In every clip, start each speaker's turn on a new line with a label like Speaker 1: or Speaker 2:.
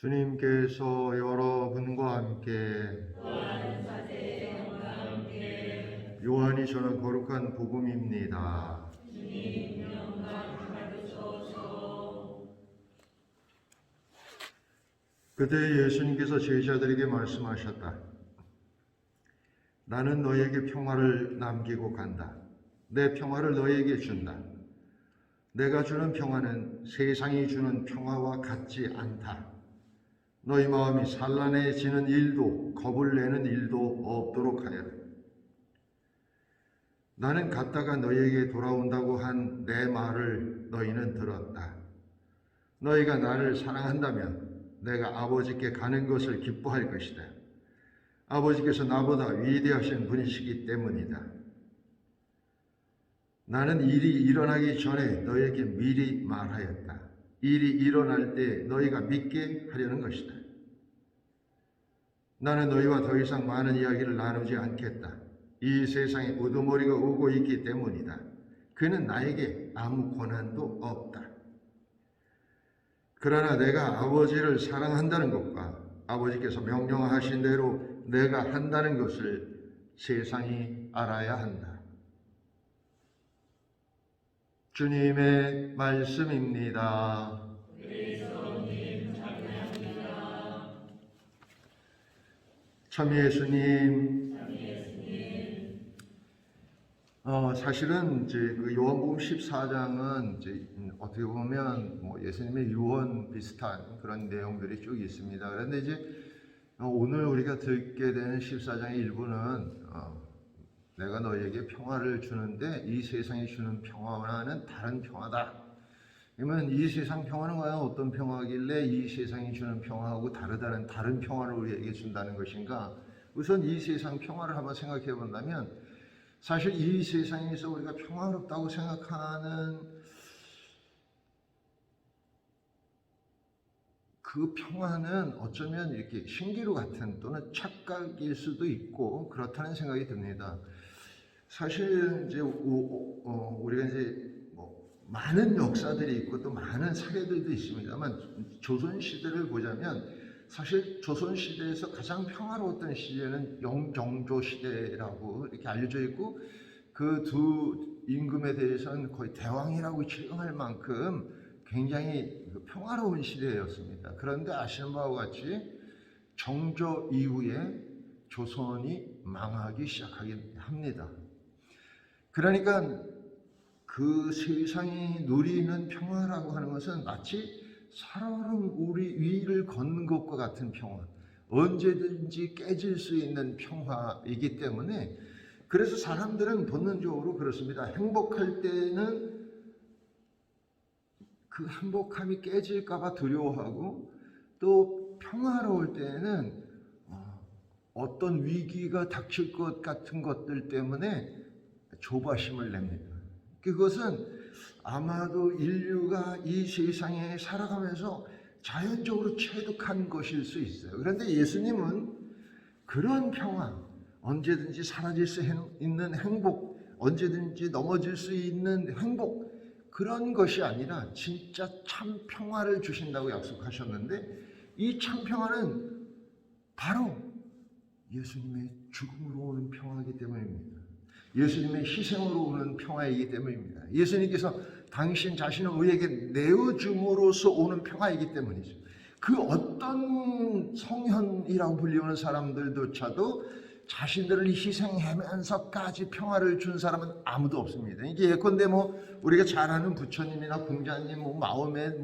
Speaker 1: 주님께서 여러분과 함께 요한이 전한 거룩한 복음입니다. 그때 예수님께서 제자들에게 말씀하셨다. 나는 너에게 평화를 남기고 간다. 내 평화를 너에게 준다. 내가 주는 평화는 세상이 주는 평화와 같지 않다. 너희 마음이 산란해지는 일도 겁을 내는 일도 없도록 하여라. 나는 갔다가 너희에게 돌아온다고 한 내 말을 너희는 들었다. 너희가 나를 사랑한다면 내가 아버지께 가는 것을 기뻐할 것이다. 아버지께서 나보다 위대하신 분이시기 때문이다. 나는 일이 일어나기 전에 너희에게 미리 말하였다. 일이 일어날 때 너희가 믿게 하려는 것이다. 나는 너희와 더 이상 많은 이야기를 나누지 않겠다. 이 세상에 우두머리가 오고 있기 때문이다. 그는 나에게 아무 권한도 없다. 그러나 내가 아버지를 사랑한다는 것과 아버지께서 명령하신 대로 내가 한다는 것을 세상이 알아야 한다. 주님의 말씀입니다. 참 예수님. 사실은 이제 그 요한복음 14장은 이제 어떻게 보면 뭐 예수님의 유언 비슷한 그런 내용들이 쭉 있습니다. 그런데 이제 오늘 우리가 듣게 되는 14장의 일부는 내가 너에게 평화를 주는데 이 세상이 주는 평화와는 다른 평화다. 그러면 이 세상 평화는 과연 어떤 평화길래 이 세상이 주는 평화하고 다른 평화를 우리에게 준다는 것인가? 우선 이 세상 평화를 한번 생각해 본다면 사실 이 세상에서 우리가 평화롭다고 생각하는 그 평화는 어쩌면 이렇게 신기루 같은 또는 착각일 수도 있고 그렇다는 생각이 듭니다. 사실 이제 우리가 이제 많은 역사들이 있고 또 많은 사례들도 있습니다만 조선 시대를 보자면 사실 조선 시대에서 가장 평화로웠던 시대는 영종조 시대라고 이렇게 알려져 있고 그 두 임금에 대해서는 거의 대왕이라고 칭할 만큼 굉장히 평화로운 시대였습니다. 그런데 아시는 바와 같이 정조 이후에 조선이 망하기 시작하긴 합니다. 그러니까 그 세상이 누리는 평화라고 하는 것은 마치 살얼음 우리 위를 걷는 것과 같은 평화, 언제든지 깨질 수 있는 평화이기 때문에 그래서 사람들은 본능적으로 그렇습니다. 행복할 때는 그 행복함이 깨질까봐 두려워하고 또 평화로울 때는 어떤 위기가 닥칠 것 같은 것들 때문에 조바심을 냅니다. 그것은 아마도 인류가 이 세상에 살아가면서 자연적으로 체득한 것일 수 있어요. 그런데 예수님은 그런 평화, 언제든지 사라질 수 있는 행복, 언제든지 넘어질 수 있는 행복, 그런 것이 아니라 진짜 참 평화를 주신다고 약속하셨는데 이 참 평화는 바로 예수님의 죽음으로 오는 평화이기 때문입니다. 예수님의 희생으로 오는 평화이기 때문입니다. 예수님께서 당신 자신을 우리에게 내어줌으로써 오는 평화이기 때문이죠. 그 어떤 성현이라고 불리우는 사람들조차도 자신들을 희생하면서까지 평화를 준 사람은 아무도 없습니다. 이게 예컨대 우리가 잘 아는 부처님이나 공자님, 마음에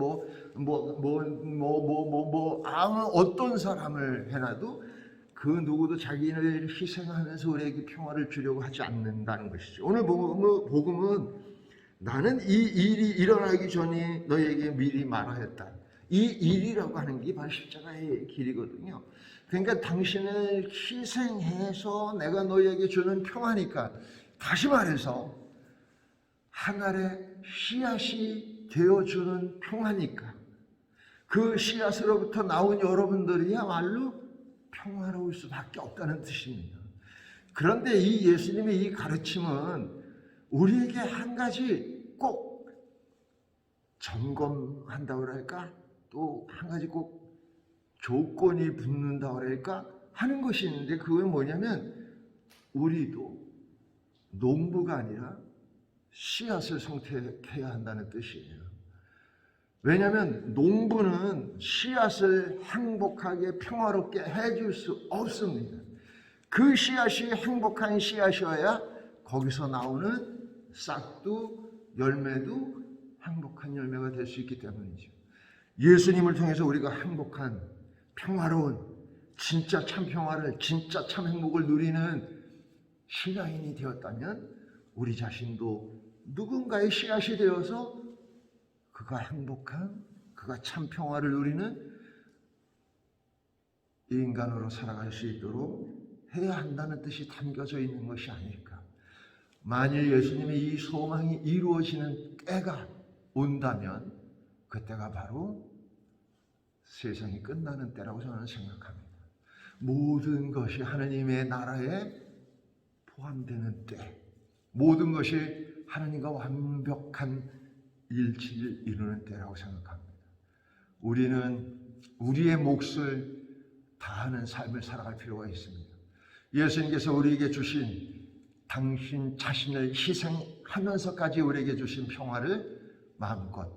Speaker 1: 아무 어떤 사람을 해놔도 그 누구도 자기를 희생하면서 우리에게 평화를 주려고 하지 않는다는 것이죠. 오늘 복음은 나는 이 일이 일어나기 전에 너에게 미리 말하였다. 이 일이라고 하는 게 바로 십자가의 길이거든요. 그러니까 당신을 희생해서 내가 너에게 주는 평화니까, 다시 말해서 하늘의 씨앗이 되어주는 평화니까 그 씨앗으로부터 나온 여러분들이야말로 평화로울 수밖에 없다는 뜻입니다. 그런데 이 예수님의 이 가르침은 우리에게 한 가지 꼭 점검한다고 할까? 또 한 가지 꼭 조건이 붙는다 그럴까 하는 것이 있는데, 그건 뭐냐면 우리도 농부가 아니라 씨앗을 선택해야 한다는 뜻이에요. 왜냐하면 농부는 씨앗을 행복하게 평화롭게 해줄 수 없습니다. 그 씨앗이 행복한 씨앗이어야 거기서 나오는 싹도 열매도 행복한 열매가 될 수 있기 때문이죠. 예수님을 통해서 우리가 행복한 평화로운 진짜 참 평화를, 진짜 참 행복을 누리는 신앙인이 되었다면 우리 자신도 누군가의 씨앗이 되어서 그가 행복한, 그가 참 평화를 누리는 인간으로 살아갈 수 있도록 해야 한다는 뜻이 담겨져 있는 것이 아닐까. 만일 예수님의 이 소망이 이루어지는 때가 온다면 그때가 바로 세상이 끝나는 때라고 저는 생각합니다. 모든 것이 하나님의 나라에 포함되는 때, 모든 것이 하나님과 완벽한 일치를 이루는 때라고 생각합니다. 우리는 우리의 몫을 다하는 삶을 살아갈 필요가 있습니다. 예수님께서 우리에게 주신 당신 자신을 희생하면서까지 우리에게 주신 평화를 마음껏,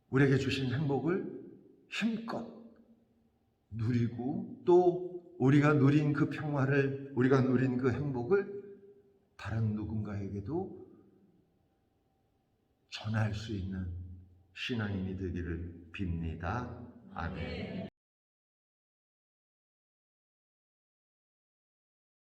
Speaker 1: 우리에게 주신 행복을 힘껏 누리고, 또 우리가 누린 그 평화를, 우리가 누린 그 행복을 다른 누군가에게도 전할 수 있는 신앙인이 되기를 빕니다. 아멘.